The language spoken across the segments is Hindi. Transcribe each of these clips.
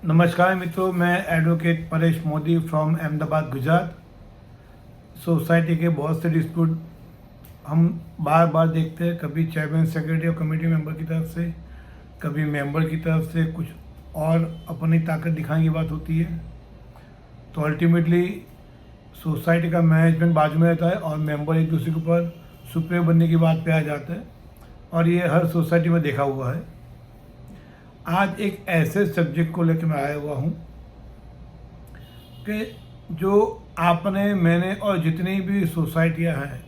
नमस्कार मित्रों, मैं advocate Paresh Modi from Ahmedabad Gujarat. Society के बहुत से डिस्प्यूट हम बार बार देखते हैं, कभी चेयरमैन सेक्रेटरी और कमेटी मेंबर की तरफ से, कभी मेंबर की तरफ से कुछ और अपनी ताकत दिखाने की बात होती है। तो अल्टीमेटली सोसाइटी का मैनेजमेंट बाजू में रहता है और मेंबर एक दूसरे के ऊपर सुप्रीम बनने की बात पे आ जाता है, और ये हर सोसाइटी में देखा हुआ है। आज एक ऐसे सब्जेक्ट को लेकर मैं आया हुआ हूँ कि जो आपने, मैंने और जितनी भी सोसाइटियाँ हैं,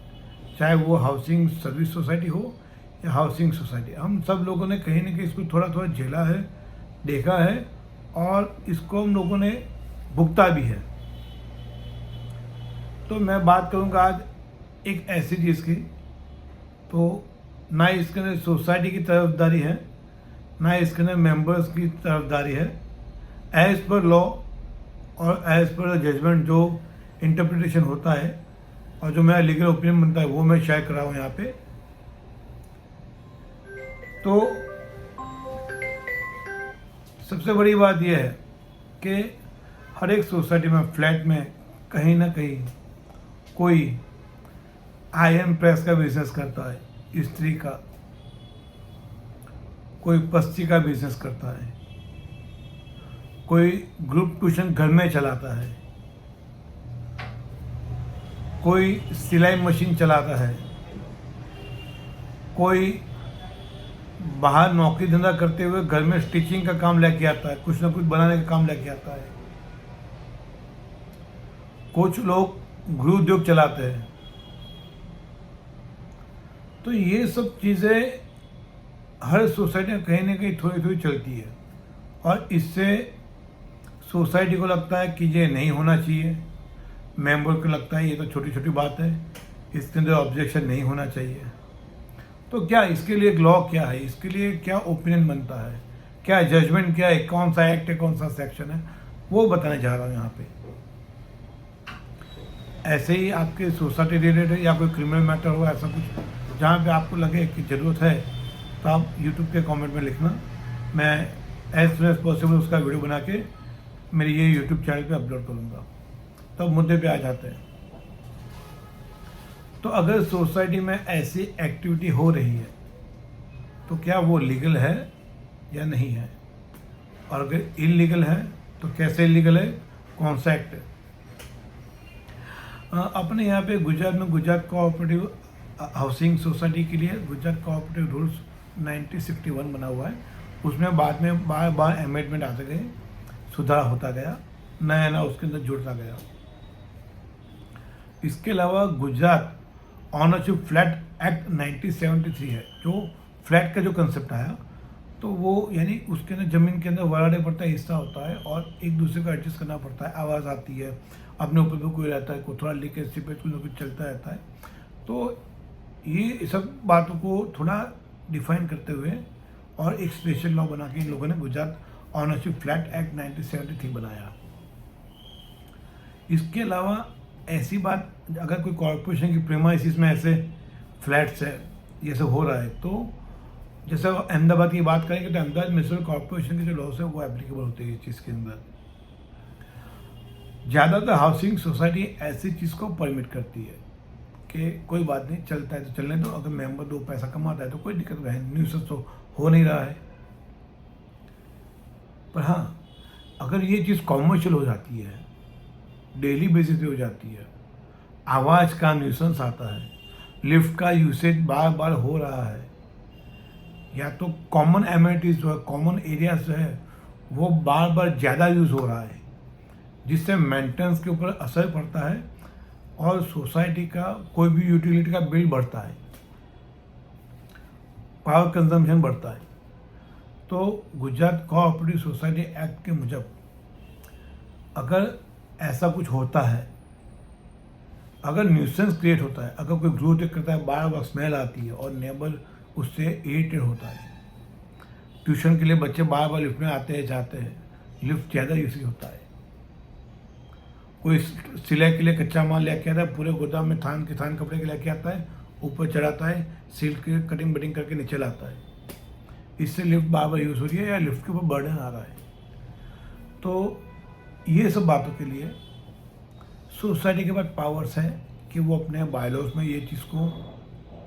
चाहे वो हाउसिंग सर्विस सोसाइटी हो या हाउसिंग सोसाइटी, हम सब लोगों ने कहीं ना कहीं इसको थोड़ा थोड़ा झेला है, देखा है, और इसको हम लोगों ने भुगता भी है। तो मैं बात करूँगा आज एक ऐसी चीज़ की, तो ना इसके अंदर सोसाइटी की तरफदारी है, ना इसके अंदर मेंबर्स की तरफदारी है। एज पर लॉ और एज पर जजमेंट जो इंटरप्रिटेशन होता है और जो मेरा लीगल ओपिनियन बनता है वो मैं शेयर कर रहा हूँ यहाँ पे। तो सबसे बड़ी बात यह है कि हर एक सोसाइटी में, फ्लैट में कहीं ना कहीं कोई आईएम प्रेस का बिजनेस करता है, इस्त्री का, कोई पस्ती का बिजनेस करता है, कोई ग्रुप ट्यूशन घर में चलाता है, कोई सिलाई मशीन चलाता है, कोई बाहर नौकरी धंधा करते हुए घर में स्टिचिंग का काम लेके आता है, कुछ ना कुछ बनाने का काम लेके आता है, कुछ लोग गृह उद्योग चलाते हैं। तो ये सब चीज़ें हर सोसाइटी में कहीं ना कहीं थोड़ी थोड़ी चलती है, और इससे सोसाइटी को लगता है कि ये नहीं होना चाहिए, मेंबर को लगता है ये तो छोटी छोटी बात है, इसके अंदर ऑब्जेक्शन नहीं होना चाहिए। तो क्या इसके लिए लॉ क्या है, इसके लिए क्या ओपिनियन बनता है, क्या जजमेंट क्या है, कौन सा एक्ट है, कौन सा सेक्शन है, वो बताने जा रहा हूँ यहाँ पे। ऐसे ही आपके सोसाइटी रिलेटेड या कोई क्रिमिनल मैटर हो, ऐसा कुछ जहाँ पे आपको लगे कि ज़रूरत है, तो आप यूट्यूब के कमेंट में लिखना, मैं एज सुन एज पॉसिबल उसका वीडियो बना के मेरे ये यूट्यूब चैनल पे अपलोड करूँगा। तब मुद्दे पे आ जाते हैं। तो अगर सोसाइटी में ऐसी एक्टिविटी हो रही है तो क्या वो लीगल है या नहीं है, और अगर इलीगल है तो कैसे इलीगल है, कौन सा एक्ट है। अपने यहाँ पे गुजरात में गुजरात कोऑपरेटिव हाउसिंग सोसाइटी के लिए गुजरात कोऑपरेटिव रूल्स 1961 बना हुआ है। उसमें बाद में बार बार अमेंडमेंट आते गए, सुधार होता गया, नया नया उसके अंदर जुड़ता गया। इसके अलावा गुजरात ऑनरशिप फ्लैट एक्ट 1973 है, जो फ्लैट का जो कंसेप्ट आया, तो वो यानी उसके अंदर ज़मीन के अंदर वराडे पड़ता है, हिस्सा होता है, और एक दूसरे को एडजस्ट करना पड़ता है, आवाज़ आती है, अपने ऊपर भी कोई रहता है, कोई थोड़ा लीकेज सीपेज कुछ ना कुछ चलता रहता है। तो ये सब बातों को थोड़ा डिफाइन करते हुए और एक स्पेशल लॉ बना के इन लोगों ने गुजरात ऑनरशिप फ्लैट एक्ट 1973 बनाया। इसके अलावा ऐसी बात, अगर कोई कॉर्पोरेशन की प्रीमाइसिस में ऐसे फ्लैट्स है, ये सब हो रहा है, तो जैसे अहमदाबाद की बात करेंगे तो अहमदाबाद म्यूनसिपल कॉर्पोरेशन के जो लॉस है वो एप्लीकेबल होते हैं इस चीज़ के अंदर। ज़्यादातर हाउसिंग सोसाइटी ऐसी चीज़ को परमिट करती है कि कोई बात नहीं, चलता है तो चलने दो, अगर मेंबर दो पैसा कमाता है तो कोई दिक्कत नहीं, न्यूसेंस तो हो नहीं रहा है। पर हाँ, अगर ये चीज़ कॉमर्शियल हो जाती है, डेली बेसिस पे हो जाती है, आवाज़ का न्यूसेंस आता है, लिफ्ट का यूसेज बार बार हो रहा है, या तो कॉमन एमिनिटीज़ जो है, कॉमन एरियाज जो है वो बार बार ज़्यादा यूज़ हो रहा है, जिससे मेंटेनेंस के ऊपर असर पड़ता है और सोसाइटी का कोई भी यूटिलिटी का बिल बढ़ता है, पावर कंजम्पशन बढ़ता है। तो गुजरात कोऑपरेटिव सोसाइटी एक्ट के मुजब अगर ऐसा कुछ होता है, अगर न्यूसेंस क्रिएट होता है, अगर कोई ग्रो उद्योग करता है, बार बार स्मेल आती है और नेबर उससे इरिटेट होता है, ट्यूशन के लिए बच्चे बार बार लिफ्ट में आते हैं जाते हैं, लिफ्ट ज़्यादा यूज होता है, कोई सिलाई के लिए कच्चा माल लेके आता है, पूरे गोदाम में थान के थान कपड़े के लेके आता है, ऊपर चढ़ाता है, सिल्क की कटिंग बटिंग करके नीचे लाता है, इससे लिफ्ट बार बार यूज़ हो रही है या लिफ्ट के ऊपर बर्डन आ रहा है। तो ये सब बातों के लिए सोसाइटी के पास पावर्स हैं कि वो अपने बायलॉज में ये चीज़ को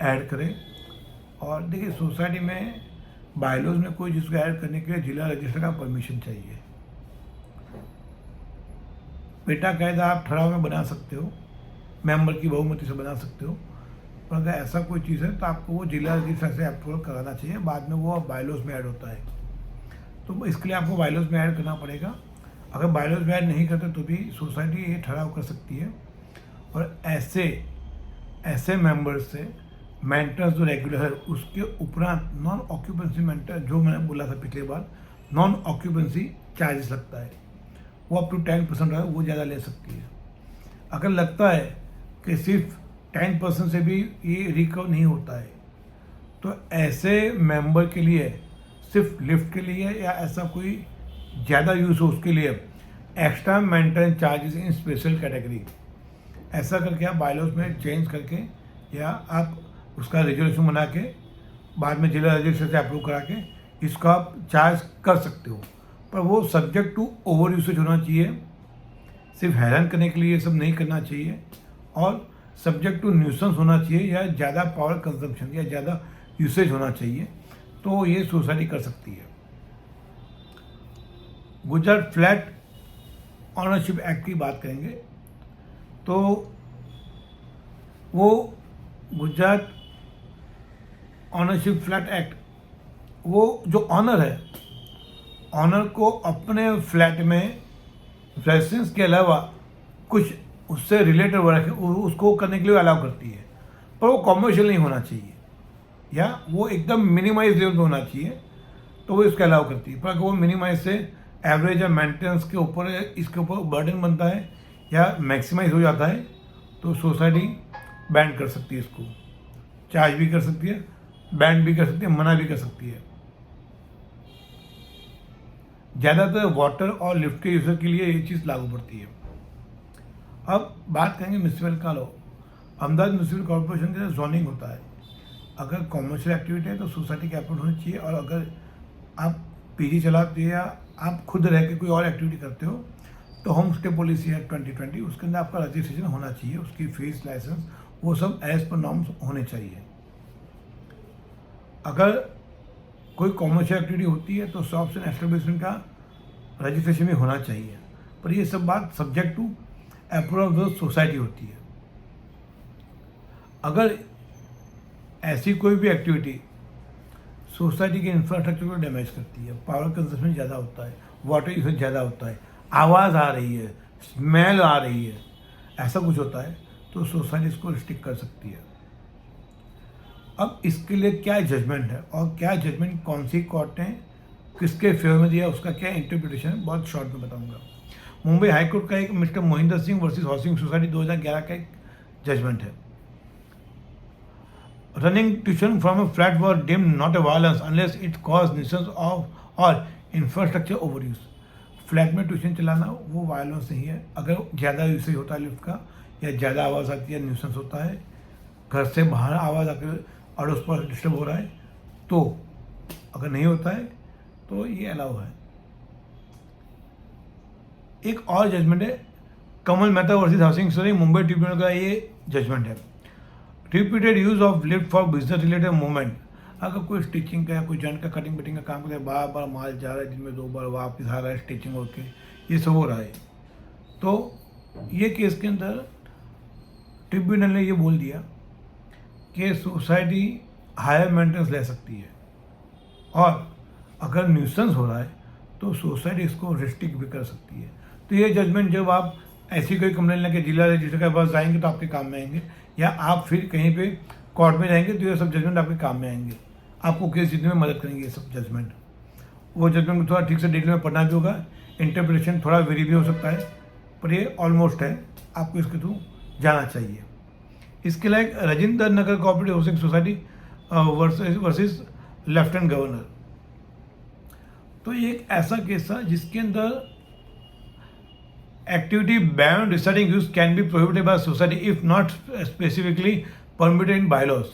ऐड करे। और देखिए, सोसाइटी में बायलॉज में कोई चीज़ को ऐड करने के लिए जिला रजिस्टर का परमिशन चाहिए। पेटा कायदा आप ठराव में बना सकते हो, मेंबर की बहुमति से बना सकते हो, पर अगर ऐसा कोई चीज़ है तो आपको वो जिला रजिस्टर से अप्रूवल कराना चाहिए, बाद में वो बायलॉज में ऐड होता है। तो इसके लिए आपको बायलॉज में ऐड करना पड़ेगा। अगर बायलॉज में ऐड नहीं करते तो भी सोसाइटी ये ठहराव कर सकती है। और ऐसे मेंबर्स से मेंटेनेंस जो रेगुलर है उसके उपरांत नॉन ऑक्यूपेंसी मेंटेनेंस, जो मैंने बोला था पिछली बार, नॉन ऑक्यूपेंसी चार्जेस लगता है, वो अप टू 10% है, वो ज़्यादा ले सकती है। अगर लगता है कि सिर्फ 10% से भी ये रिकवर नहीं होता है तो ऐसे मेंबर के लिए सिर्फ लिफ्ट के लिए या ऐसा कोई ज़्यादा यूज़ हो उसके लिए एक्स्ट्रा मेंटेनेंस चार्जेस इन स्पेशल कैटेगरी, ऐसा करके आप बायलॉज में चेंज करके या आप उसका रेजोल्यूशन बना के बाद में जिला रजिस्टर से अप्रूव करा के इसका आप चार्ज कर सकते हो। पर वो सब्जेक्ट टू ओवर यूसेज होना चाहिए, सिर्फ हैरान करने के लिए ये सब नहीं करना चाहिए, और सब्जेक्ट टू न्यूसेंस होना चाहिए या ज़्यादा पावर कंजम्पशन या ज़्यादा यूसेज होना चाहिए, तो ये सोसाइटी कर सकती है। गुजरात फ्लैट ऑनरशिप एक्ट की बात करेंगे तो वो गुजरात ऑनरशिप फ्लैट एक्ट, वो जो ऑनर है, ऑनर को अपने फ्लैट में रेजिडेंस के अलावा कुछ उससे रिलेटेड वर्क उसको करने के लिए अलाउ करती है, पर वो कॉमर्शियल नहीं होना चाहिए या वो एकदम मिनिमाइज लेवल पे होना चाहिए, तो वो इसके अलाउ करती है। पर अगर वो मिनिमाइज से एवरेज या मेंटेनेंस के ऊपर इसके ऊपर बर्डन बनता है या मैक्सिमाइज हो जाता है तो सोसाइटी बैन कर सकती है, इसको चार्ज भी कर सकती है, बैन भी कर सकती है, मना भी कर सकती है। ज़्यादातर वाटर और लिफ्ट के यूजर के लिए ये चीज़ लागू पड़ती है। अब बात करेंगे म्यूनसिपल का लॉ। अहमदाबाद म्यूनसिपल कॉर्पोरेशन के जोनिंग होता है। अगर कॉमर्शियल एक्टिविटी है तो सोसाइटी के अप्रूव होनी चाहिए, और अगर आप पीजी चलाते हो या आप खुद रह के कोई और एक्टिविटी करते हो तो होम स्टे पॉलिसी है 2020, उसके अंदर आपका रजिस्ट्रेशन होना चाहिए, उसकी फीस, लाइसेंस, वो सब एज पर नॉर्म्स होने चाहिए। अगर कोई कॉमर्शियल एक्टिविटी होती है तो शॉप्स एंड एस्टेब्लिशमेंट का रजिस्ट्रेशन भी होना चाहिए, पर ये सब बात subject to approval of society होती है। अगर ऐसी कोई भी एक्टिविटी सोसाइटी के इंफ्रास्ट्रक्चर को डैमेज करती है, पावर कंजप्शन ज़्यादा होता है, वाटर यूसेज ज़्यादा होता है, आवाज़ आ रही है, स्मेल आ रही है, ऐसा कुछ होता है तो सोसाइटी इसको रिस्ट्रिक्ट कर सकती है। अब इसके लिए क्या जजमेंट है और क्या जजमेंट कौन सी कोर्ट ने किसके फेवर में दिया, उसका क्या इंटरप्रिटेशन है, बहुत शॉर्ट में बताऊंगा। मुंबई हाईकोर्ट का एक mister Mohinder Singh versus housing society 2011 का एक जजमेंट है। Running tuition from a flat was deemed not a violence unless it cause nuisance of और इंफ्रास्ट्रक्चर ओवर यूज। फ्लैट में ट्यूशन चलाना वो वायलेंस नहीं है अगर ज़्यादा यूसेज होता है लिफ्ट का, या ज़्यादा आवाज़ आती है, न्यूसेंस होता है, घर से बाहर आवाज़ आकर अड़ोस पड़ोस डिस्टर्ब हो रहा है, तो अगर नहीं होता है तो ये अलाउ है। एक और जजमेंट है Kamal Mehta versus housing society, Mumbai tribunal का ये जजमेंट है। Repeated use of lift for business related movement, अगर कोई स्टिचिंग का या कोई जॉइंट का कटिंग कटिंग का काम करता है, बार बार माल जा रहा है, दिन में 2 बार वापस आ रहा है स्टिचिंग होके, ये सब हो रहा है, तो ये केस के अंदर ट्रिब्यूनल ने ये बोल दिया कि सोसाइटी हायर मेंटेनेंस ले सकती है, और अगर न्यूसेंस हो रहा है तो सोसाइटी इसको रिस्ट्रिक्ट भी कर सकती है। तो ये जजमेंट जब आप ऐसी कोई कंप्लेंट लेके जिला रजिस्टर के पास जाएंगे तो आपके काम में आएंगे, या आप फिर कहीं पे कोर्ट में जाएंगे तो ये सब जजमेंट आपके काम में आएंगे, आपको केस जीतने में मदद करेंगे ये सब जजमेंट। वो जजमेंट थोड़ा ठीक से डिटेल में पढ़ना भी होगा, इंटरप्रिटेशन थोड़ा वेरी भी हो सकता है, पर ये ऑलमोस्ट है, आपको इसके थ्रू जाना चाहिए। इसके लायक Rajendra Nagar cooperative housing society versus lieutenant governor, तो ये एक ऐसा केस था जिसके अंदर activity ban residing use can be prohibited by society if not specifically permitted in bylaws.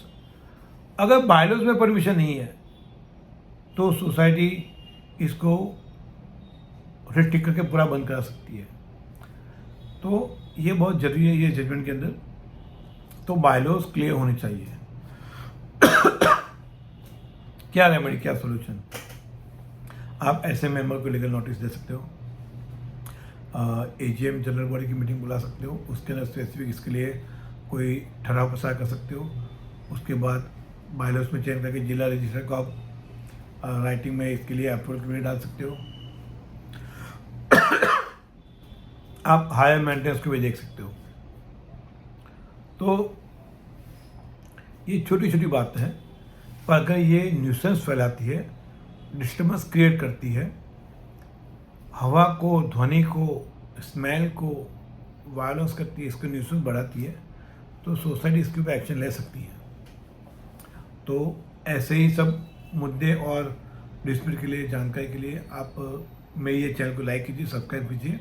अगर बायलॉज में परमिशन नहीं है तो सोसाइटी इसको उसे टिक करके पूरा बंद करा सकती है। तो ये बहुत ज़रूरी है ये जजमेंट के अंदर। तो बायलॉज क्लियर होने चाहिए। क्या रेमेडी, क्या सोल्यूशन? आप ऐसे मेंबर को लीगल नोटिस दे सकते हो, एजीएम जनरल बॉडी की मीटिंग बुला सकते हो, उसके अंदर स्पेसिफिक इसके लिए कोई ठहराव प्रसार कर सकते हो। उसके बाद बायलॉज में चेंज करके जिला रजिस्ट्रार को आप राइटिंग में इसके लिए अप्रूवल के लिए डाल सकते हो। आप हायर मेंटेनेंस को भी देख सकते हो। तो ये छोटी छोटी बात है, पर अगर ये न्यूसेंस फैलाती है, डिस्टर्बेंस क्रिएट करती है, हवा को, ध्वनि को, स्मेल को वायलेंस करती है, इसको न्यूसेंस बढ़ाती है, तो सोसाइटी इसके ऊपर एक्शन ले सकती है। तो ऐसे ही सब मुद्दे और डिस्प्यूट के लिए, जानकारी के लिए आप मेरे ये चैनल को लाइक कीजिए, सब्सक्राइब कीजिए।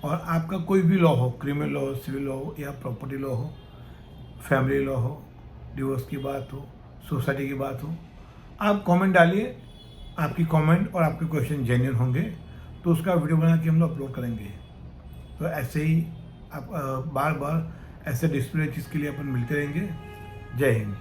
और आपका कोई भी लॉ हो, क्रिमिनल लॉ हो, सिविल लॉ हो, या प्रॉपर्टी लॉ हो, फैमिली लॉ हो, डिवोर्स की बात हो, सोसाइटी की बात हो, आप कमेंट डालिए। आपकी कमेंट और आपके क्वेश्चन जेन्युइन होंगे तो उसका वीडियो बना के हम लोग अपलोड करेंगे। तो ऐसे ही आप बार बार ऐसे डिस्प्ले चीज़ के लिए अपन मिलते रहेंगे। जय हिंद।